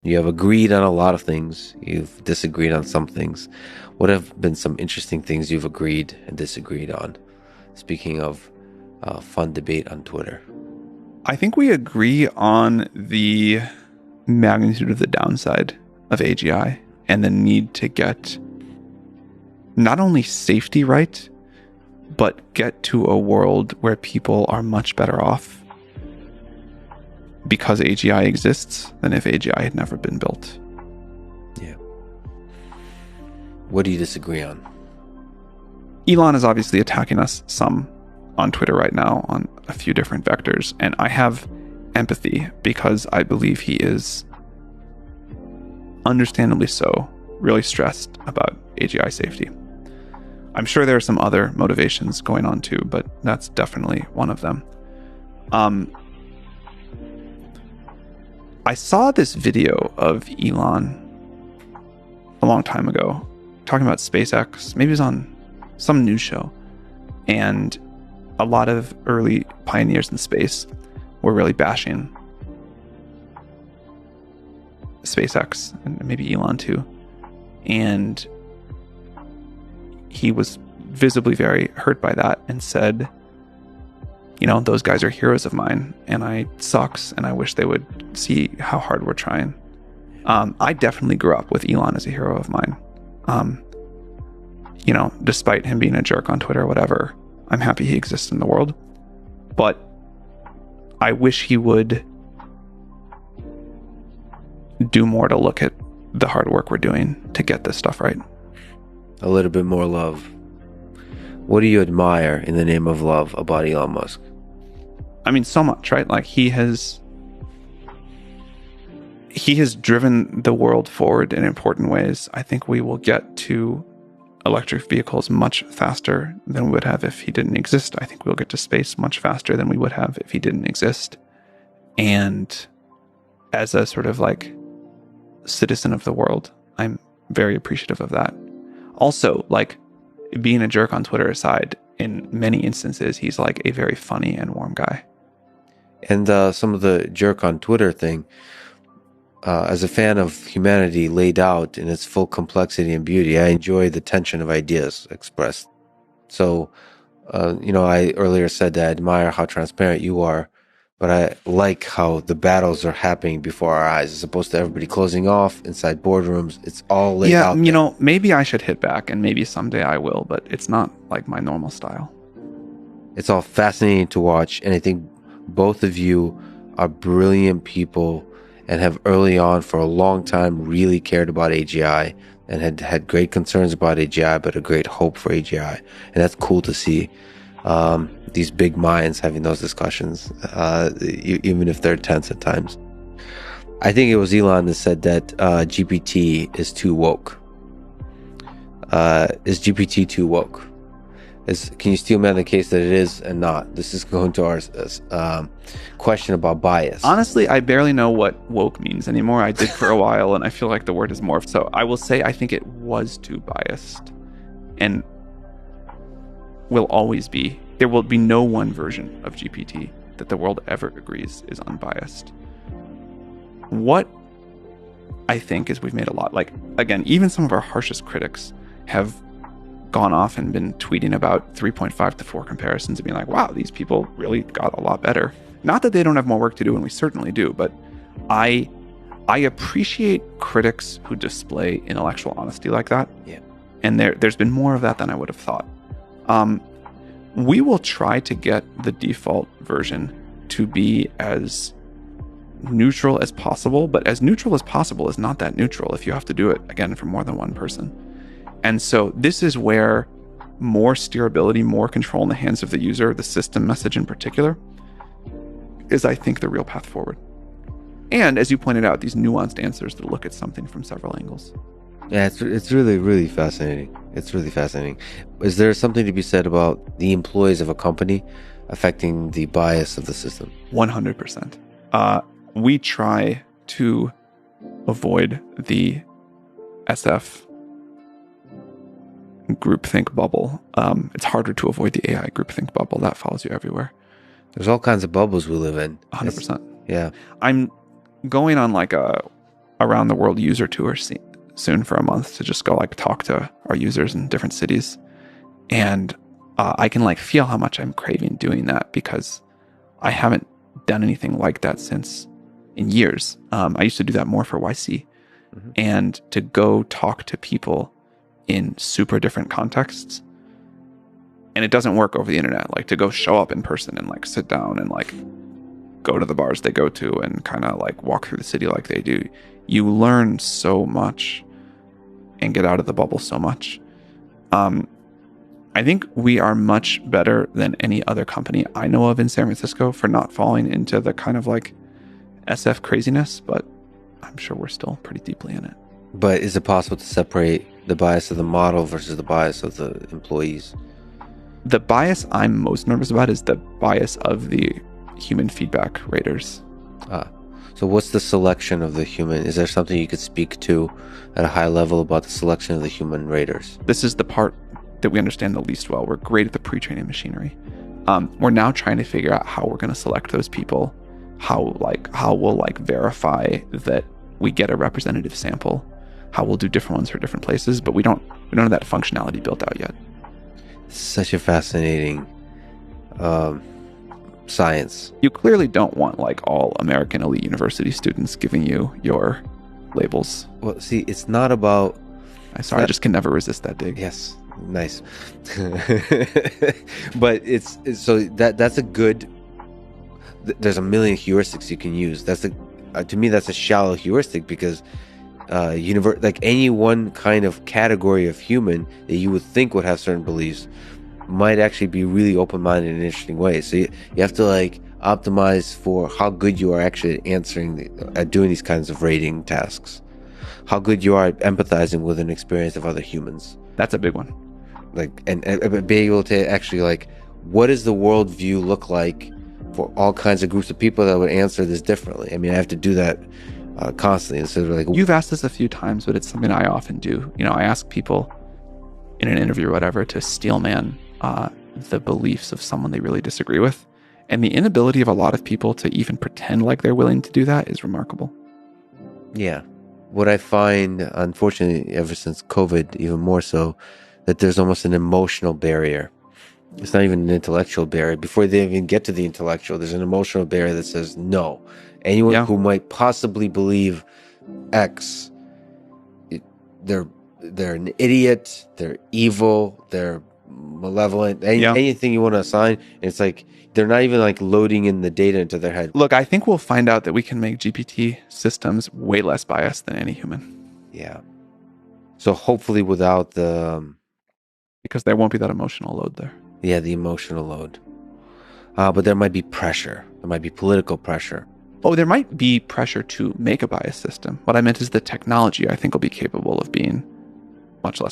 You have agreed on a lot of things. You've disagreed on some things. What have been some interesting things you've agreed and disagreed on? Speaking of fun debate on Twitter. I think we agree on the magnitude of the downside of AGI and the need to get not only safety right, but get to a world where people are much better off because AGI exists than if AGI had never been built. Yeah. What do you disagree on? Elon is obviously attacking us some on Twitter right now on a few different vectors, and I have empathy because I believe he is, understandably so, really stressed about AGI safety. I'm sure there are some other motivations going on too, but that's definitely one of them. I saw this video of Elon a long time ago talking about SpaceX. Maybe it was on some news show. And a lot of early pioneers in space were really bashing SpaceX and maybe Elon too. And he was visibly very hurt by that and said, you know, those guys are heroes of mine and I sucks and I wish they would see how hard we're trying. I definitely grew up with Elon as a hero of mine. You know, despite him being a jerk on Twitter or whatever, I'm happy he exists in the world. But I wish he would do more to look at the hard work we're doing to get this stuff right. A little bit more love. What do you admire in the name of love about Elon Musk? I mean, so much, right? Like he has driven the world forward in important ways. I think we will get to electric vehicles much faster than we would have if he didn't exist. I think we'll get to space much faster than we would have if he didn't exist. And as a sort of like citizen of the world, I'm very appreciative of that. Also, like, being a jerk on Twitter aside, in many instances, he's like a very funny and warm guy. And some of the jerk on Twitter thing, as a fan of humanity laid out in its full complexity and beauty, I enjoy the tension of ideas expressed. So, you know, I earlier said that I admire how transparent you are, but I like how the battles are happening before our eyes, as opposed to everybody closing off inside boardrooms. It's all laid out. Yeah, you know, maybe I should hit back, and maybe someday I will, but it's not like my normal style. It's all fascinating to watch, and I think both of you are brilliant people and have early on for a long time really cared about AGI and had great concerns about AGI, but a great hope for AGI. And that's cool to see. These big minds having those discussions, even if they're tense at times. I think it was Elon that said that GPT is too woke. Is GPT too woke? Can you steel man the case that it is and not? This is going to our question about bias. Honestly, I barely know what woke means anymore. I did for a while, and I feel like the word has morphed. So I will say I think it was too biased, and will always be. There will be no one version of GPT that the world ever agrees is unbiased. What I think is we've made a lot. Like, again, even some of our harshest critics have gone off and been tweeting about 3.5 to 4 comparisons and being like, wow, these people really got a lot better. Not that they don't have more work to do, and we certainly do, but I appreciate critics who display intellectual honesty like that. Yeah. And there's been more of that than I would have thought. We will try to get the default version to be as neutral as possible, but as neutral as possible is not that neutral if you have to do it, again, for more than one person. And so this is where more steerability, more control in the hands of the user, the system message in particular, is, I think, the real path forward. And as you pointed out, these nuanced answers that look at something from several angles. Yeah, it's really, really fascinating. It's really fascinating. Is there something to be said about the employees of a company affecting the bias of the system? 100%. We try to avoid the SF groupthink bubble. It's harder to avoid the AI groupthink bubble. That follows you everywhere. There's all kinds of bubbles we live in. 100%. Yeah. I'm going on like a around the world user tour soon for a month to just go like talk to our users in different cities. And I can like feel how much I'm craving doing that because I haven't done anything like that since in years. I used to do that more for YC. Mm-hmm. And to go talk to people in super different contexts. And it doesn't work over the internet. Like to go show up in person and like sit down and like go to the bars they go to and kind of like walk through the city like they do. You learn so much and get out of the bubble so much. I think we are much better than any other company I know of in San Francisco for not falling into the kind of like SF craziness, but I'm sure we're still pretty deeply in it. But is it possible to separate the bias of the model versus the bias of the employees? The bias I'm most nervous about is the bias of the human feedback raters. So what's the selection of the human? Is there something you could speak to at a high level about the selection of the human raters? This is the part that we understand the least well. We're great at the pre-training machinery. We're now trying to figure out how we're going to select those people, how we'll like verify that we get a representative sample, how we'll do different ones for different places, but we don't have that functionality built out yet. Such a fascinating science. You clearly don't want like all American elite university students giving you your labels. Well, see, it's not about... I just can never resist that dig. Yes, nice. But it's so that's a good... There's a million heuristics you can use. To me, that's a shallow heuristic because like any one kind of category of human that you would think would have certain beliefs might actually be really open-minded in interesting ways. So you have to like optimize for how good you are actually at doing these kinds of rating tasks, how good you are at empathizing with an experience of other humans. That's a big one. Like and be able to actually like, what does the worldview look like for all kinds of groups of people that would answer this differently? I mean, I have to do that constantly. So like, you've asked this a few times, but it's something I often do. You know, I ask people in an interview or whatever to steelman the beliefs of someone they really disagree with. And the inability of a lot of people to even pretend like they're willing to do that is remarkable. Yeah. What I find, unfortunately, ever since COVID, even more so, that there's almost an emotional barrier. It's not even an intellectual barrier. Before they even get to the intellectual, there's an emotional barrier that says, no, anyone who might possibly believe X, they're an idiot, they're evil, they're malevolent, anything you want to assign. And it's like, they're not even like loading in the data into their head. Look, I think we'll find out that we can make GPT systems way less biased than any human. Yeah. So hopefully without the... because there won't be that emotional load there. Yeah, the emotional load. But there might be pressure. There might be political pressure. Oh, there might be pressure to make a bias system. What I meant is the technology, I think, will be capable of being much less